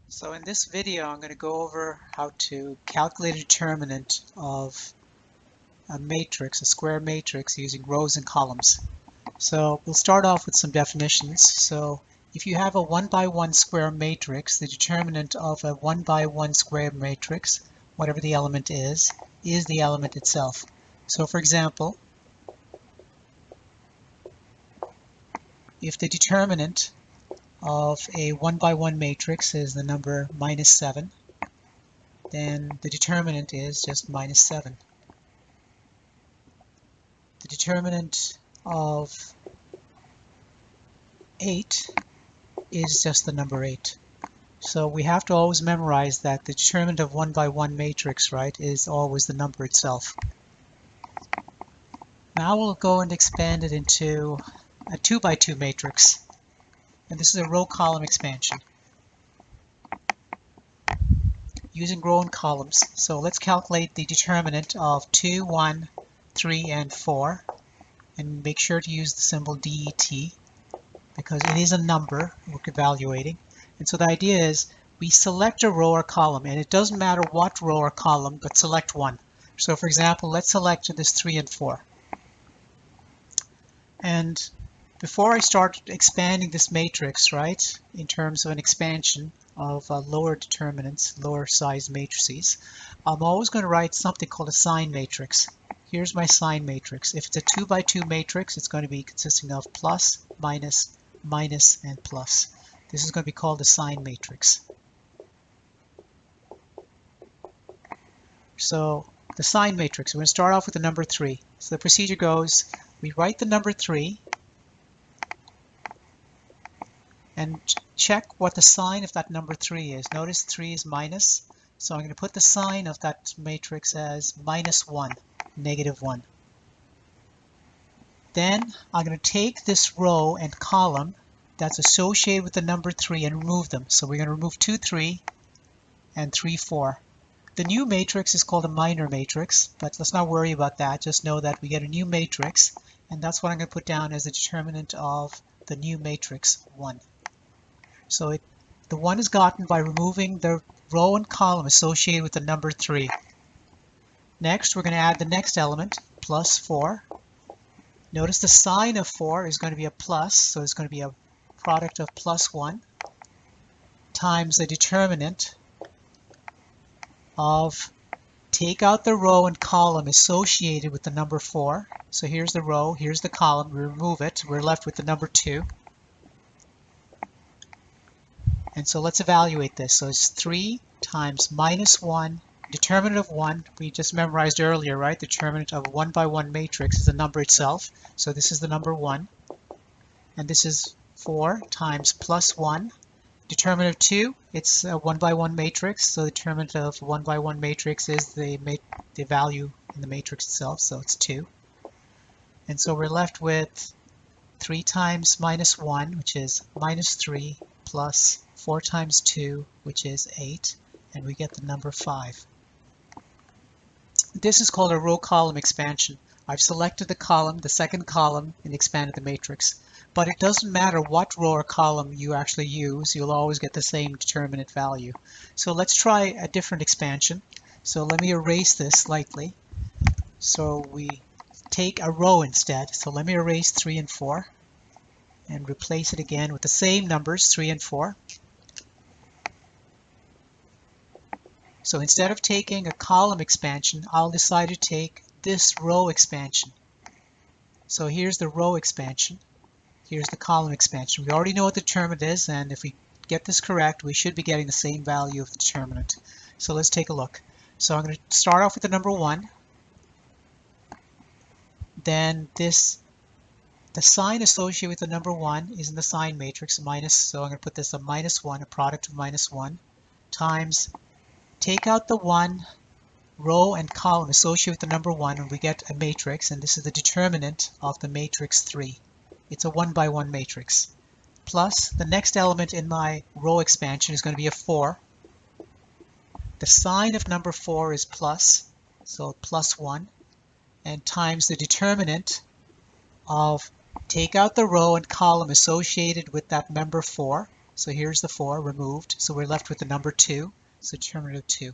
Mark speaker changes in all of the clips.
Speaker 1: So in this video, I'm going to go over how to calculate a determinant of a matrix, a square matrix, using rows and columns. So we'll start off with some definitions. So if you have a 1 by 1 square matrix, the determinant of a 1 by 1 square matrix, whatever the element is the element itself. So for example, if the determinant of a 1 by 1 matrix is the number -7, then the determinant is just -7. The determinant of 8 is just the number 8. So we have to always memorize that the determinant of 1 by 1 matrix, right, is always the number itself. Now we'll go and expand it into a 2 by 2 matrix. And this is a row column expansion using row and columns. So let's calculate the determinant of 2, 1, 3, and 4. And make sure to use the symbol DET because it is a number we're evaluating. And so the idea is we select a row or column, and it doesn't matter what row or column, but select one. So for example, let's select this 3 and 4. And before I start expanding this matrix, right, in terms of an expansion of lower determinants, lower size matrices, I'm always going to write something called a Sine matrix. Here's my Sine matrix. If it's a 2 by 2 matrix, it's going to be consisting of plus, minus, minus, and plus. This is going to be called the Sine matrix. So the Sine matrix, we're going to start off with the number 3. So the procedure goes, we write the number 3 and check what the sign of that number 3 is. Notice 3 is minus, so I'm going to put the sign of that matrix as -1, -1. Then I'm going to take this row and column that's associated with the number 3 and remove them. So we're going to remove 2, 3 and 3, 4. The new matrix is called a minor matrix, but let's not worry about that. Just know that we get a new matrix, and that's what I'm going to put down as the determinant of the new matrix 1. So the 1 is gotten by removing the row and column associated with the number 3. Next, we're going to add the next element, plus 4. Notice the sign of 4 is going to be a plus, so it's going to be a product of +1 times the determinant of, take out the row and column associated with the number 4. So here's the row, here's the column, we remove it, we're left with the number 2. And so let's evaluate this. So it's 3 times -1, determinant of 1, we just memorized earlier, right? The determinant of a 1 by 1 matrix is the number itself. So this is the number 1. And this is 4 times +1. Determinant of 2, it's a 1 by 1 matrix. So the determinant of 1 by 1 matrix is the value in the matrix itself. So it's 2. And so we're left with 3 times -1, which is -3, plus 4 times 2, which is 8, and we get the number 5. This is called a row column expansion. I've selected the column, the second column, and expanded the matrix. But it doesn't matter what row or column you actually use, you'll always get the same determinant value. So let's try a different expansion. So let me erase this slightly. So we take a row instead. So let me erase 3 and 4 and replace it again with the same numbers, 3 and 4. So instead of taking a column expansion, I'll decide to take this row expansion. So here's the row expansion. Here's the column expansion. We already know what the determinant is, and if we get this correct, we should be getting the same value of the determinant. So let's take a look. So I'm going to start off with the number 1. Then the sign associated with the number 1 is in the Sine matrix, minus, so I'm going to put this a -1, a product of -1, times, take out the 1 row and column associated with the number 1, and we get a matrix, and this is the determinant of the matrix 3. It's a 1 by 1 matrix. Plus, the next element in my row expansion is going to be a 4. The sign of number 4 is plus, so +1, and times the determinant of, take out the row and column associated with that number 4, So here's the 4 removed. So we're left with the number 2. So determinant of 2.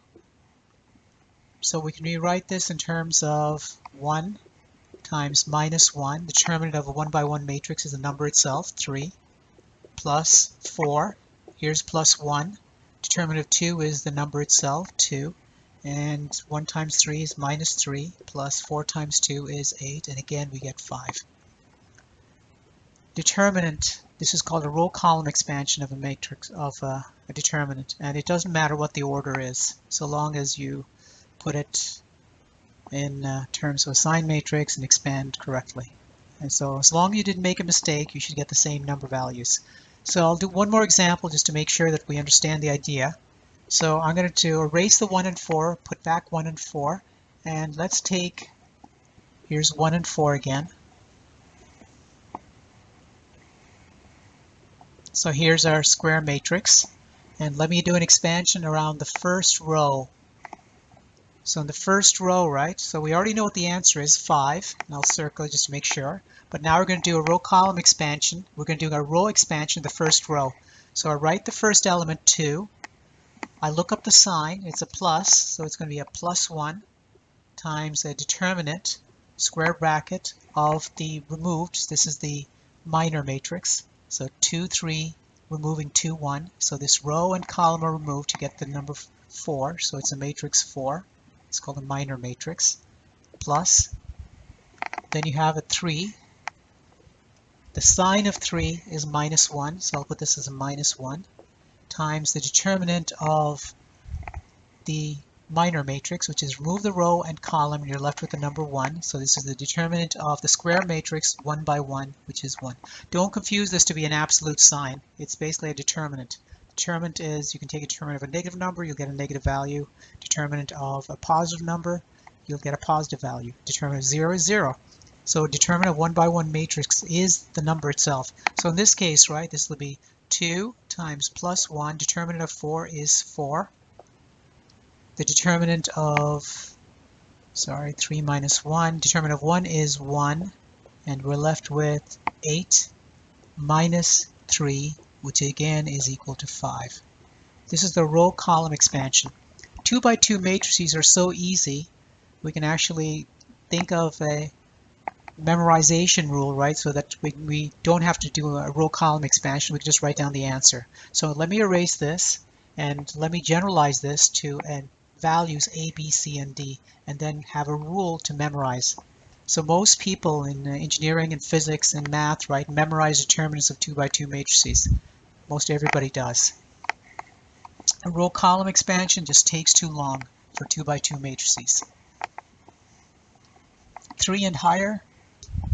Speaker 1: So we can rewrite this in terms of 1 times minus 1. The determinant of a 1 by 1 matrix is the number itself, 3, plus 4. Here's plus 1. Determinant of 2 is the number itself, 2. And 1 times 3 is minus 3, plus 4 times 2 is 8. And again, we get 5. Determinant. This is called a row column expansion of a matrix, of a determinant. And it doesn't matter what the order is, so long as you put it in terms of a Sine matrix and expand correctly. And so as long as you didn't make a mistake, you should get the same number values. So I'll do one more example just to make sure that we understand the idea. So I'm going to erase the 1 and 4, put back 1 and 4, and let's take, here's 1 and 4 again. So here's our square matrix, and let me do an expansion around the first row. So in the first row, right, so we already know what the answer is, 5, and I'll circle it just to make sure. But now we're going to do a row column expansion. We're going to do a row expansion of the first row. So I write the first element 2. I look up the sign, it's a plus, so it's going to be a plus 1 times a determinant, square bracket, of the removed. This is the minor matrix. So 2, 3, removing 2, 1. So this row and column are removed to get the number 4. So it's a matrix 4. It's called a minor matrix. Plus, then you have a 3. The sign of 3 is minus 1. So I'll put this as a minus 1 times the determinant of the minor matrix, which is remove the row and column, and you're left with the number 1. So this is the determinant of the square matrix 1 by 1, which is 1. Don't confuse this to be an absolute sign. It's basically a determinant. Determinant is, you can take a determinant of a negative number, you'll get a negative value. Determinant of a positive number, you'll get a positive value. Determinant of 0 is 0. So determinant of 1 by 1 matrix is the number itself. So in this case, right, this will be 2 times plus 1. Determinant of 4 is 4. The determinant of, 3 minus 1, determinant of 1 is 1, and we're left with 8 minus 3, which again is equal to 5. This is the row column expansion. 2 by 2 matrices are so easy, we can actually think of a memorization rule, right, so that we don't have to do a row column expansion, we can just write down the answer. So let me erase this, and let me generalize this to values A, B, C, and D, and then have a rule to memorize. So most people in engineering and physics and math, right, memorize determinants of 2 by 2 matrices. Most everybody does. A row column expansion just takes too long for 2 by 2 matrices. 3 and higher,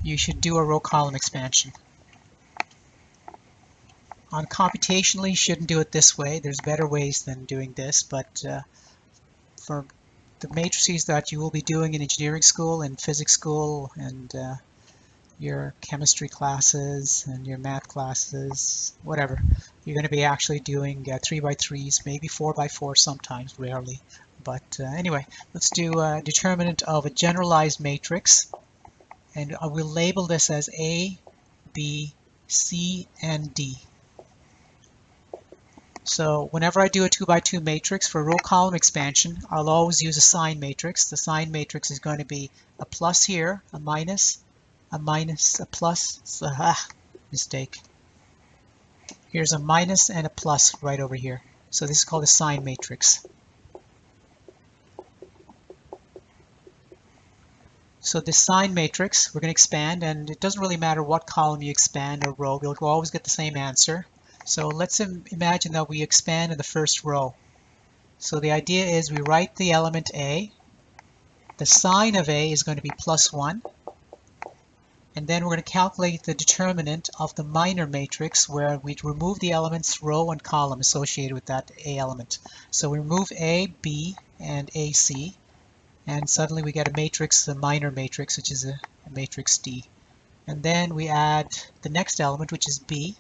Speaker 1: you should do a row column expansion. On computationally, you shouldn't do it this way. There's better ways than doing this, but for the matrices that you will be doing in engineering school and physics school and your chemistry classes and your math classes, whatever, you're going to be actually doing 3 by 3s, maybe 4 by 4 sometimes, rarely. But anyway, let's do a determinant of a generalized matrix, and I will label this as A, B, C, and D. So whenever I do a 2 by 2 matrix for row column expansion, I'll always use a sign matrix. The sign matrix is going to be a plus here, a minus, a plus, mistake. Here's a minus and a plus right over here. So this is called a sign matrix. So this sign matrix, we're going to expand, and it doesn't really matter what column you expand or row, you'll always get the same answer. So let's imagine that we expand in the first row. So the idea is we write the element A. The sign of A is going to be plus 1. And then we're going to calculate the determinant of the minor matrix, where we remove the elements row and column associated with that A element. So we remove A, B, and AC, and suddenly we get a matrix, a minor matrix, which is a matrix D. And then we add the next element, which is B.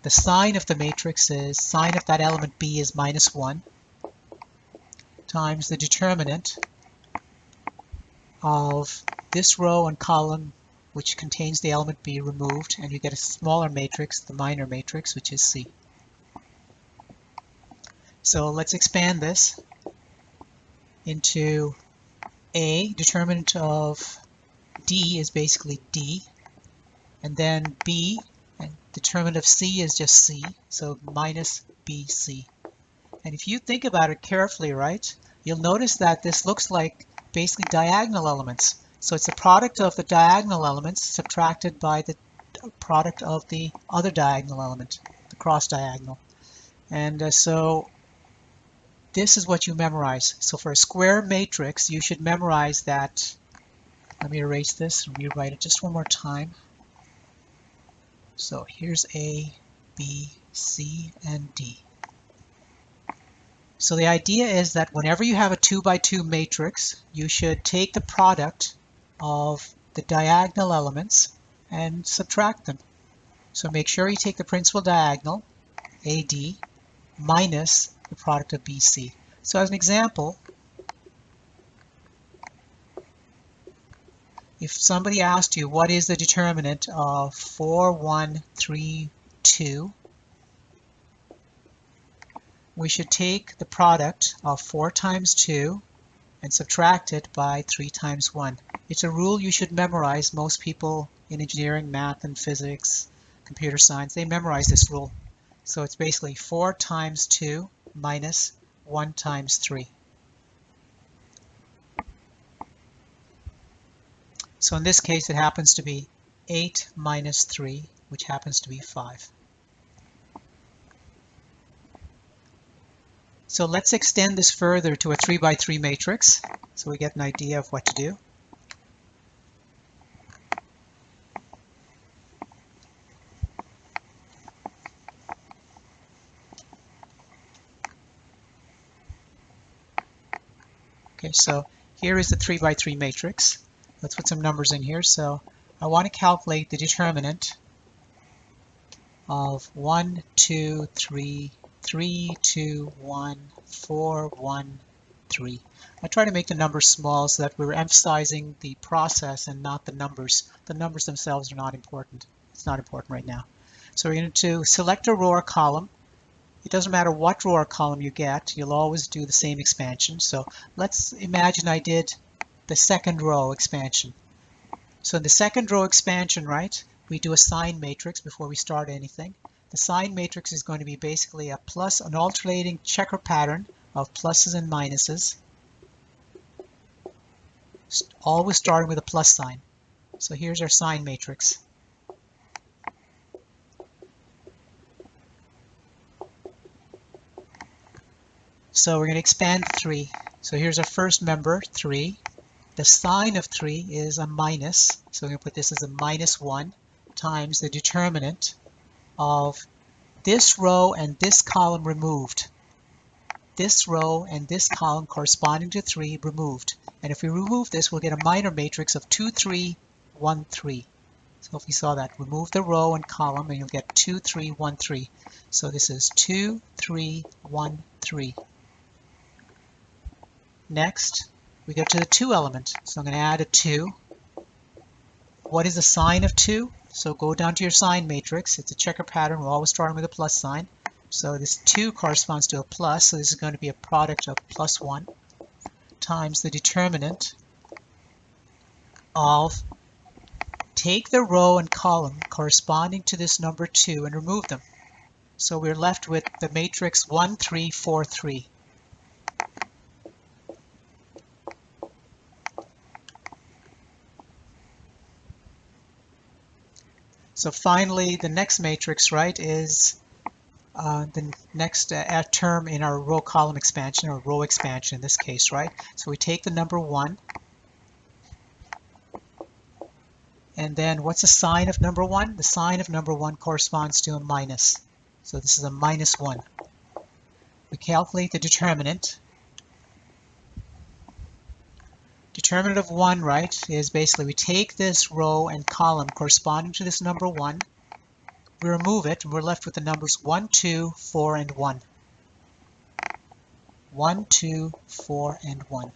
Speaker 1: The sign of the matrix is, sign of that element B is minus 1, times the determinant of this row and column, which contains the element B, removed, and you get a smaller matrix, the minor matrix, which is C. So let's expand this into A. Determinant of D is basically D, and then B, and determinant of C is just C, so minus BC. And if you think about it carefully, right, you'll notice that this looks like basically diagonal elements. So it's the product of the diagonal elements subtracted by the product of the other diagonal element, the cross diagonal. And so this is what you memorize. So for a square matrix, you should memorize that. Let me erase this and rewrite it just one more time. So here's A, B, C, and D. So the idea is that whenever you have a 2 by 2 matrix, you should take the product of the diagonal elements and subtract them. So make sure you take the principal diagonal, AD, minus the product of BC. So as an example, if somebody asked you what is the determinant of 4, 1, 3, 2, we should take the product of 4 times 2 and subtract it by 3 times 1. It's a rule you should memorize. Most people in engineering, math, and physics, computer science, they memorize this rule. So it's basically 4 times 2 minus 1 times 3. So in this case, it happens to be 8 minus 3, which happens to be 5. So let's extend this further to a 3 by 3 matrix so we get an idea of what to do. Okay, so here is the 3 by 3 matrix. Let's put some numbers in here. So I want to calculate the determinant of 1, 2, 3, 3, 2, 1, 4, 1, 3. I try to make the numbers small so that we're emphasizing the process and not the numbers. The numbers themselves are not important. It's not important right now. So we're going to select a row or column. It doesn't matter what row or column you get, you'll always do the same expansion. So let's imagine I did the second row expansion. So in the second row expansion, right, we do a Sine matrix before we start anything. The Sine matrix is going to be basically a plus, an alternating checker pattern of pluses and minuses, always starting with a plus sign. So here's our Sine matrix. So we're going to expand 3. So here's our first member, 3. The sign of 3 is a minus, so we're going to put this as a minus 1 times the determinant of this row and this column removed. This row and this column corresponding to 3 removed. And if we remove this, we'll get a minor matrix of 2, 3, 1, 3. So if we saw that, remove the row and column and you'll get 2, 3, 1, 3. So this is 2, 3, 1, 3. Next, we go to the 2 element. So I'm going to add a 2. What is the sign of 2? So go down to your Sine matrix. It's a checker pattern. We're always starting with a plus sign. So this 2 corresponds to a plus. So this is going to be a product of plus 1 times the determinant of, take the row and column corresponding to this number 2 and remove them. So we're left with the matrix 1, 3, 4, 3. So finally, the next matrix, right, is the next term in our row column expansion, or row expansion in this case, right? So we take the number 1, and then what's the sign of number 1? The sign of number 1 corresponds to a minus. So this is a minus 1. We calculate the determinant. Determinant of 1, right, is basically we take this row and column corresponding to this number 1, we remove it, and we're left with the numbers 1, 2, 4, and 1. 1, 2, 4, and 1.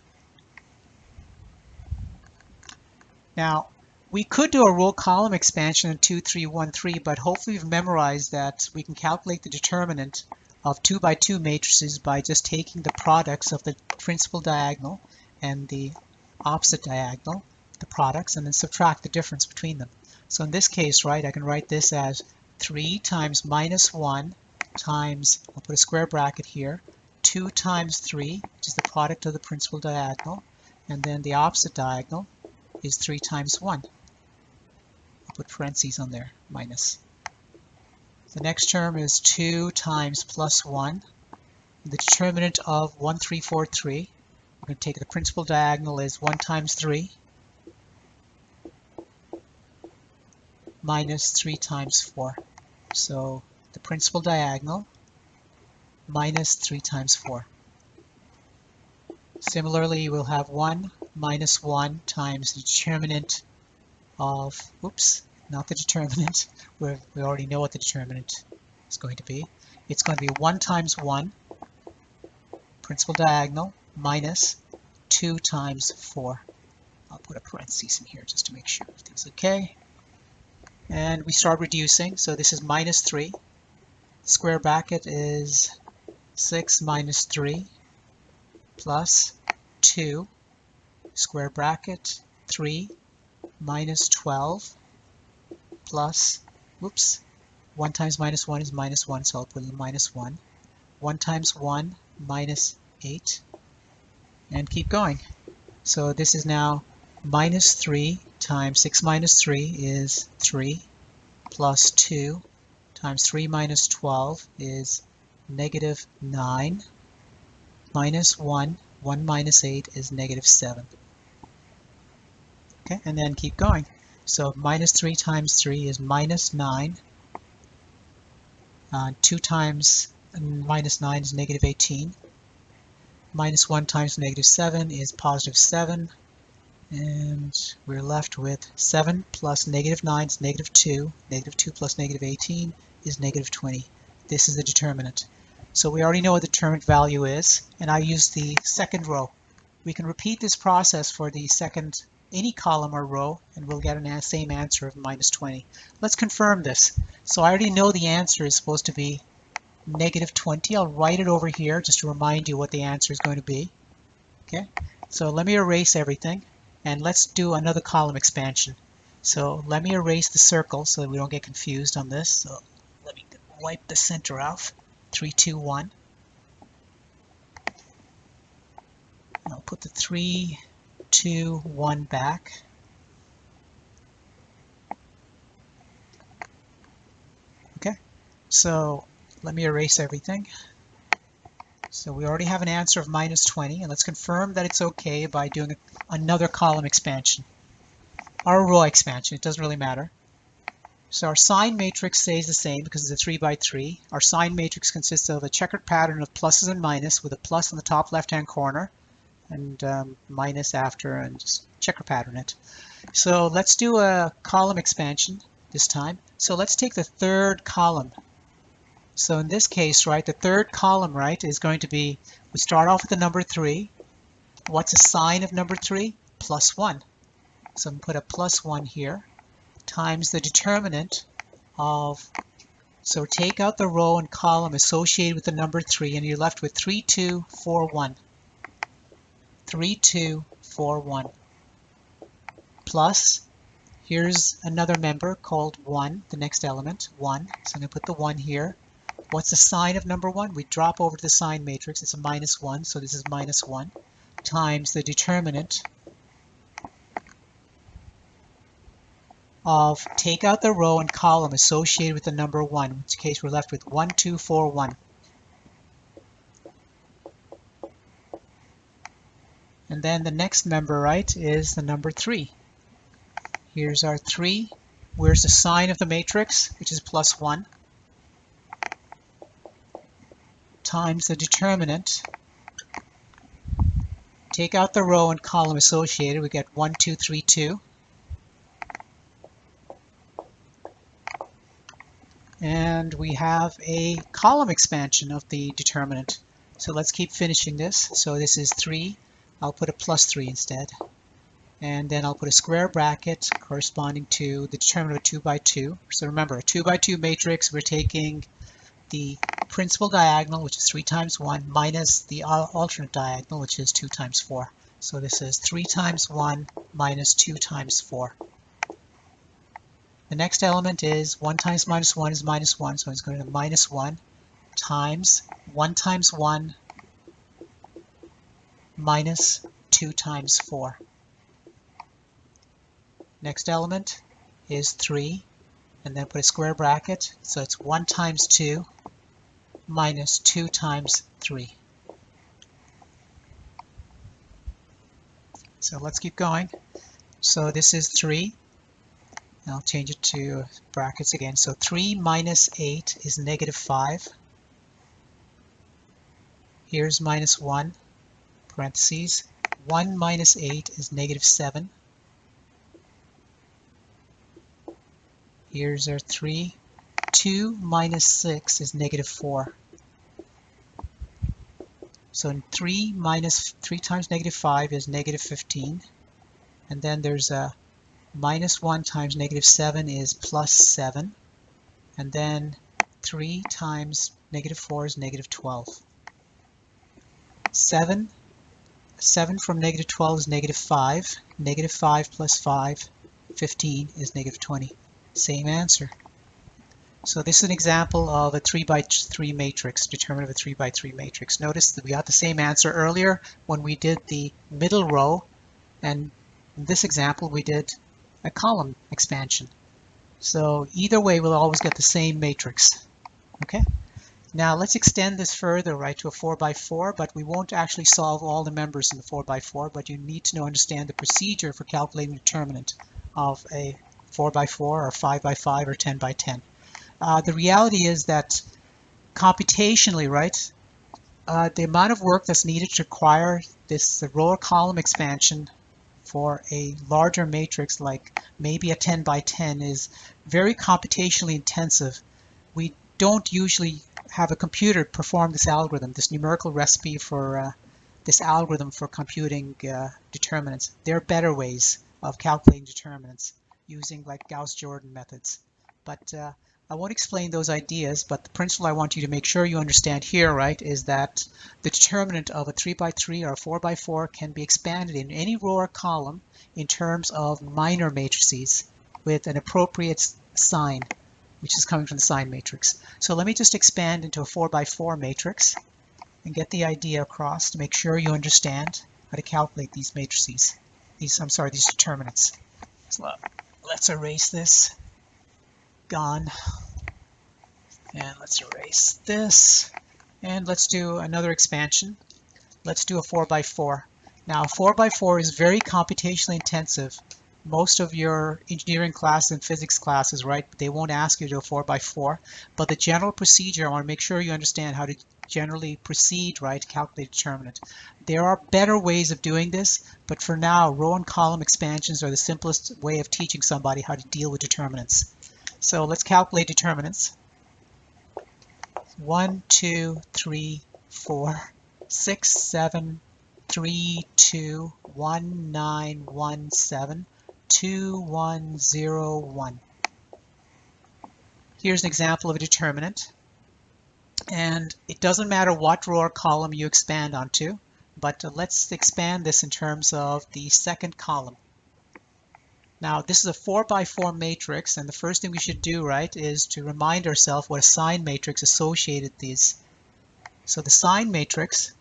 Speaker 1: Now, we could do a row column expansion in 2, 3, 1, 3, but hopefully you've memorized that we can calculate the determinant of 2 by 2 matrices by just taking the products of the principal diagonal and the opposite diagonal, the products, and then subtract the difference between them. So in this case, right, I can write this as 3 times minus 1 times, I'll put a square bracket here, 2 times 3, which is the product of the principal diagonal, and then the opposite diagonal is 3 times 1. I'll put parentheses on there, minus. The next term is 2 times plus 1. The determinant of 1, 3, 4, 3. We're going to take the principal diagonal is 1 times 3 minus 3 times 4. So the principal diagonal minus 3 times 4. Similarly, we'll have 1 minus 1 times the determinant of, oops, not the determinant, we already know what the determinant is going to be. It's going to be 1 times 1, principal diagonal, minus 2 times 4. I'll put a parenthesis in here just to make sure everything's okay. And we start reducing, so this is minus 3. Square bracket is 6 minus 3 plus 2, square bracket, 3 minus 12 plus, whoops, 1 times minus 1 is minus 1, so I'll put a minus 1. 1 times 1 minus 8, and keep going. So this is now minus 3 times 6 minus 3 is 3, plus 2 times 3 minus 12 is negative 9, minus 1, 1 minus 8 is negative 7. Okay, and then keep going. So minus 3 times 3 is minus 9. 2 times minus 9 is negative 18. Minus 1 times negative 7 is positive 7. And we're left with 7 plus negative 9 is negative 2. Negative 2 plus negative 18 is negative 20. This is the determinant. So we already know what the determinant value is, and I use the second row. We can repeat this process for the second, any column or row, and we'll get the same answer of minus 20. Let's confirm this. So I already know the answer is supposed to be negative 20. I'll write it over here just to remind you what the answer is going to be. Okay, so let me erase everything, and let's do another column expansion. So let me erase the circle so that we don't get confused on this. So let me wipe the center off. 3, 2, 1. I'll put the 3, 2, 1 back. Okay, so let me erase everything. So we already have an answer of minus 20, and let's confirm that it's okay by doing another column expansion. Or row expansion, it doesn't really matter. So our sine matrix stays the same because it's a 3 by 3. Our sine matrix consists of a checkered pattern of pluses and minuses with a plus on the top left-hand corner and minus after, and just checker pattern it. So let's do a column expansion this time. So let's take the third column. So in this case, right, the third column, right, is going to be, we start off with the number 3. What's the sign of number 3? Plus 1. So I'm going to put a plus 1 here, times the determinant of, so take out the row and column associated with the number 3, and you're left with 3, 2, 4, 1. 3, 2, 4, 1. Plus, here's another member called 1, the next element, 1. So I'm going to put the 1 here. What's the sign of number 1? We drop over to the sign matrix. It's a minus 1, so this is minus 1, times the determinant of, take out the row and column associated with the number 1, in which case we're left with 1, 2, 4, 1. And then the next member, right, is the number 3. Here's our 3. Where's the sign of the matrix, which is plus 1, times the determinant. Take out the row and column associated. We get 1, 2, 3, 2. And we have a column expansion of the determinant. So let's keep finishing this. So this is 3. I'll put a plus 3 instead. And then I'll put a square bracket corresponding to the determinant of 2 by 2. So remember, a 2 by 2 matrix, we're taking the principal diagonal, which is 3 times 1, minus the alternate diagonal, which is 2 times 4. So this is 3 times 1 minus 2 times 4. The next element is 1 times minus 1 is minus 1, so it's going to minus 1 times 1 times 1 minus 2 times 4. Next element is 3, and then put a square bracket, so it's 1 times 2 minus 2 times 3. So let's keep going. So this is 3. I'll change it to brackets again. So 3 minus 8 is negative 5. Here's minus 1, parentheses. 1 minus 8 is negative 7. Here's our 3. 2 minus 6 is negative 4. So 3 times negative 5 is negative 15. And then there's a minus 1 times negative 7 is plus 7. And then 3 times negative 4 is negative 12. 7 from negative 12 is negative 5. Negative 5 plus 5, 15 is negative 20. Same answer. So this is an example of a 3 by 3 matrix, determinant of a 3 by 3 matrix. Notice that we got the same answer earlier when we did the middle row, and in this example we did a column expansion. So either way we'll always get the same matrix. Okay. Now let's extend this further, right, to a 4 by 4, but we won't actually solve all the members in the 4 by 4, but you need to understand the procedure for calculating the determinant of a 4 by 4 or 5 by 5 or 10 by 10. The reality is that computationally, right, the amount of work that's needed to acquire this row or column expansion for a larger matrix like maybe a 10 by 10 is very computationally intensive. We don't usually have a computer perform this algorithm, this numerical recipe for this algorithm for computing determinants. There are better ways of calculating determinants using like Gauss-Jordan methods. But I won't explain those ideas, but the principle I want you to make sure you understand here, right, is that the determinant of a 3 by 3 or a 4 by 4 can be expanded in any row or column in terms of minor matrices with an appropriate sign, which is coming from the Sine Matrix. So let me just expand into a 4 by 4 matrix and get the idea across to make sure you understand how to calculate these matrices. These determinants. So let's erase this. Gone. And let's erase this. And let's do another expansion. Let's do a 4 by 4. Now, 4 by 4 is very computationally intensive. Most of your engineering classes and physics classes, right, they won't ask you to do a 4 by 4. But the general procedure, I want to make sure you understand how to generally proceed, right, to calculate determinant. There are better ways of doing this, but for now, row and column expansions are the simplest way of teaching somebody how to deal with determinants. So let's calculate determinants. 1, 2, 3, 4, 6, 7, 3, 2, 1, 9, 1, 7, 2, 1, 0, 1. Here's an example of a determinant. And it doesn't matter what row or column you expand onto, but let's expand this in terms of the second column. Now, this is a 4 by 4 matrix, and the first thing we should do, right, is to remind ourselves what a Sine matrix associated these. So the Sine matrix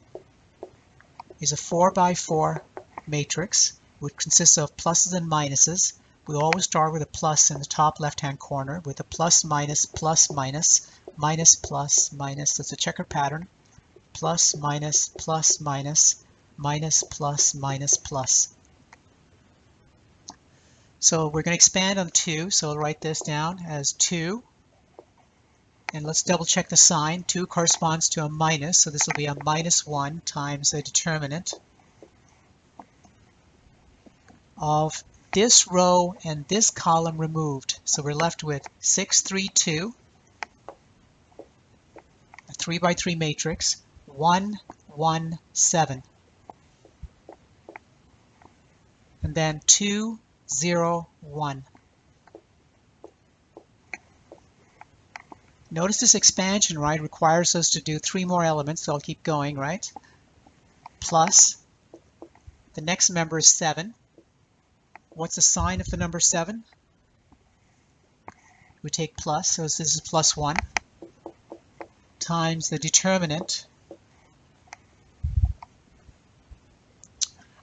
Speaker 1: is a 4 by 4 matrix, which consists of pluses and minuses. We always start with a plus in the top left-hand corner, with a plus, minus, minus, minus, plus, minus. That's a checkered pattern. Plus, minus, minus, minus, plus, minus, plus. So we're going to expand on 2, so I'll write this down as 2. And let's double check the sign. 2 corresponds to a minus, so this will be a minus 1 times a determinant of this row and this column removed. So we're left with 6, 3, 2, a 3 by 3 matrix, 1, 1, 7. And then 2, 0, 1. Notice this expansion, right, requires us to do 3 more elements, so I'll keep going, right? Plus, the next member is 7. What's the sign of the number 7? We take plus, so this is plus 1, times the determinant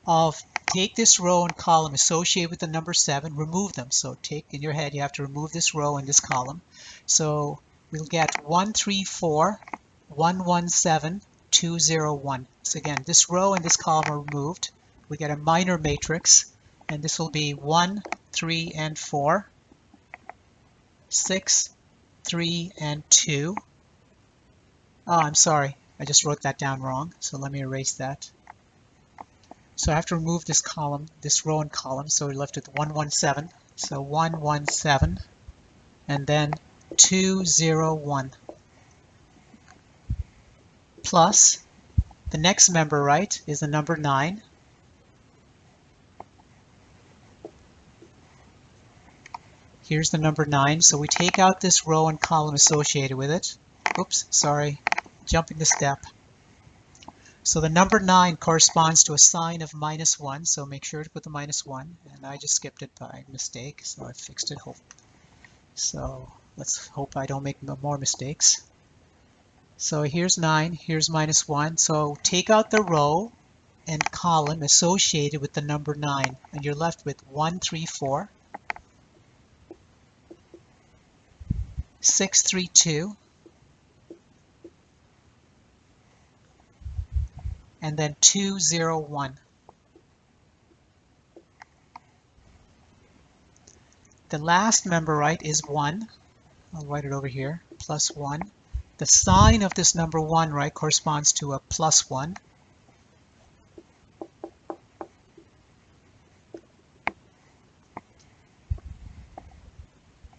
Speaker 1: of, take this row and column associated with the number 7, remove them. So take, in your head, you have to remove this row and this column. So we'll get 1, 3, 4, 1, 1, 7, 2, 0, 1. So again, this row and this column are removed. We get a minor matrix, and this will be 1, 3, and 4, 6, 3, and 2. Oh, I'm sorry, I just wrote that down wrong, so let me erase that. So I have to remove this column, this row and column, so we're left with 1, 1, 7. So 1, 1, 7, and then 2, 0, 1. Plus, the next member, right, is the number 9. Here's the number 9, so we take out this row and column associated with it. Oops, sorry, jumping the step. So the number 9 corresponds to a sign of -1, so make sure to put the -1, and I just skipped it by mistake, so I fixed it. So let's hope I don't make more mistakes. So here's 9, here's -1, so take out the row and column associated with the number 9, and you're left with 1, 3, 4, 6, 3, 2, and then 2, 0, 1. The last member, right, is 1. I'll write it over here, plus 1. The sign of this number 1, right, corresponds to a plus 1.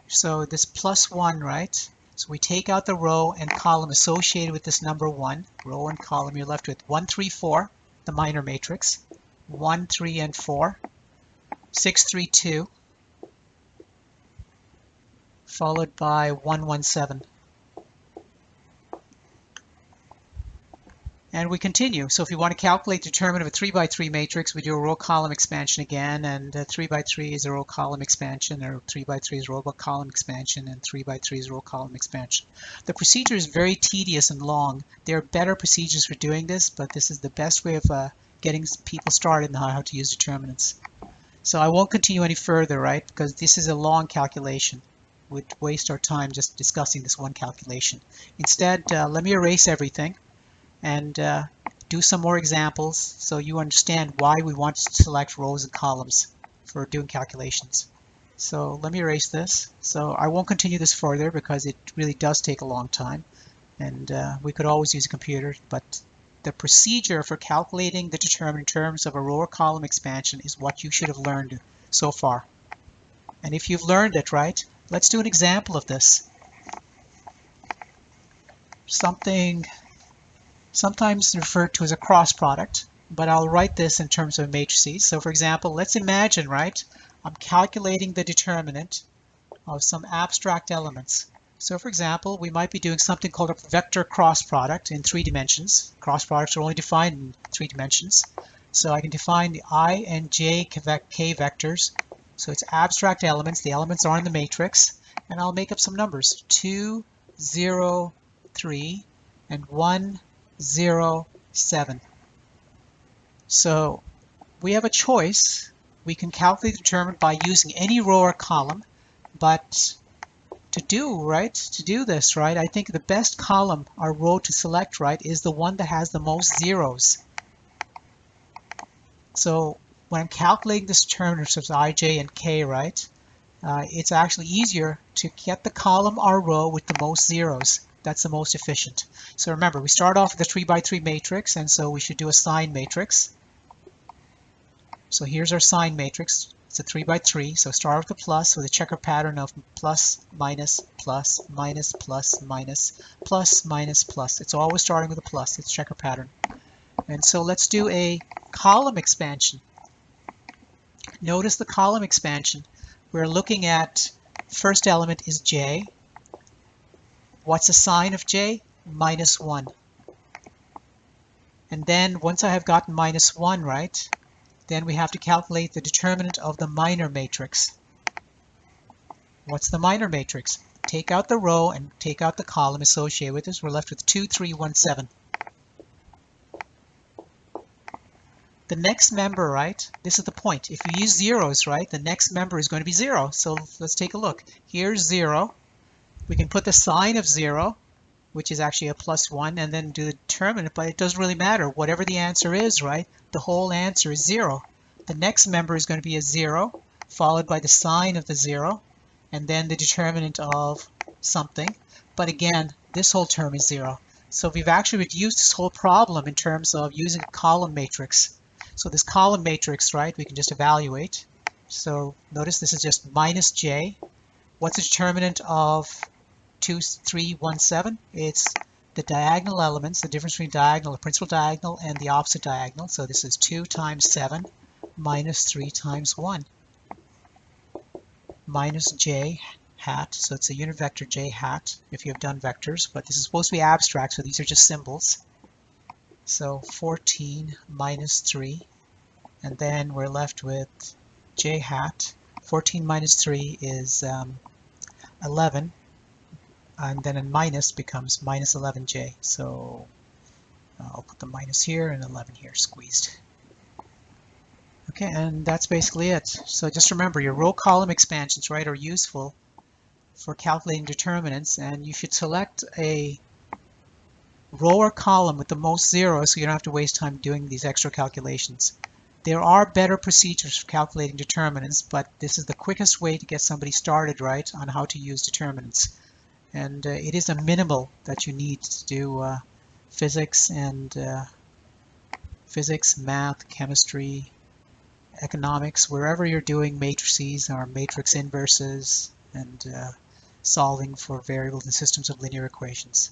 Speaker 1: So this plus 1, right, so we take out the row and column associated with this number 1, row and column, you're left with 1, 3, 4, the minor matrix, 1, 3, and 4, 6, 3, 2, followed by 1, 1, 7. And we continue. So if you want to calculate the determinant of a 3 by 3 matrix, we do a row column expansion again, and 3 by 3 is a row column expansion, or 3 by 3 is row column expansion, and 3 by 3 is row column expansion. The procedure is very tedious and long. There are better procedures for doing this, but this is the best way of getting people started in how to use determinants. So I won't continue any further, right, because this is a long calculation. We'd waste our time just discussing this one calculation. Instead, let me erase everything and do some more examples so you understand why we want to select rows and columns for doing calculations. So let me erase this. So I won't continue this further because it really does take a long time, and we could always use a computer, but the procedure for calculating the determinant in terms of a row or column expansion is what you should have learned so far. And if you've learned it, right, let's do an example of this. Something sometimes referred to as a cross product, but I'll write this in terms of matrices. So for example, let's imagine, right, I'm calculating the determinant of some abstract elements. So for example, we might be doing something called a vector cross product in 3 dimensions. Cross products are only defined in 3 dimensions. So I can define the I and j k vectors. So it's abstract elements. The elements are in the matrix, and I'll make up some numbers: 2, 0, 3, and 1, 0, 7. So we have a choice. We can calculate the determinant by using any row or column, but to do this, right, I think the best column or row to select, right, is the one that has the most zeros. So when I'm calculating this determinant of I, j, and k, right, it's actually easier to get the column or row with the most zeros. That's the most efficient. So remember, we start off with a 3 by 3 matrix, and so we should do a Sine matrix. So here's our Sine matrix. It's a 3 by 3. So start with the plus with a checker pattern of plus, minus, plus, minus, plus, minus, plus, minus, plus. It's always starting with a plus. It's checker pattern. And so let's do a column expansion. Notice the column expansion. We're looking at first element is j. What's the sign of j? -1. And then once I have gotten -1, right, then we have to calculate the determinant of the minor matrix. What's the minor matrix? Take out the row and take out the column associated with this. We're left with 2, 3, 1, 7. The next member, right, this is the point. If you use zeros, right, the next member is going to be 0. So let's take a look. Here's 0. We can put the sign of 0, which is actually a +1, and then do the determinant, but it doesn't really matter. Whatever the answer is, right, the whole answer is 0. The next member is going to be a 0, followed by the sign of the 0, and then the determinant of something. But again, this whole term is 0. So we've actually reduced this whole problem in terms of using a column matrix. So this column matrix, right, we can just evaluate. So notice this is just -j. What's the determinant of 2, 3, 1, 7? It's the diagonal elements, the difference between diagonal, the principal diagonal, and the opposite diagonal. So this is 2 times 7 minus 3 times 1 minus j hat. So it's a unit vector j hat if you have done vectors, but this is supposed to be abstract, so these are just symbols. So 14 minus 3, and then we're left with j hat. 14 minus 3 is 11, and then a minus becomes minus 11j. So I'll put the minus here and 11 here squeezed. Okay, and that's basically it. So just remember, your row column expansions, right, are useful for calculating determinants, and you should select a row or column with the most zeros so you don't have to waste time doing these extra calculations. There are better procedures for calculating determinants, but this is the quickest way to get somebody started, right, on how to use determinants. And it is a minimal that you need to do physics, math, chemistry, economics, wherever you're doing matrices or matrix inverses and solving for variables and systems of linear equations.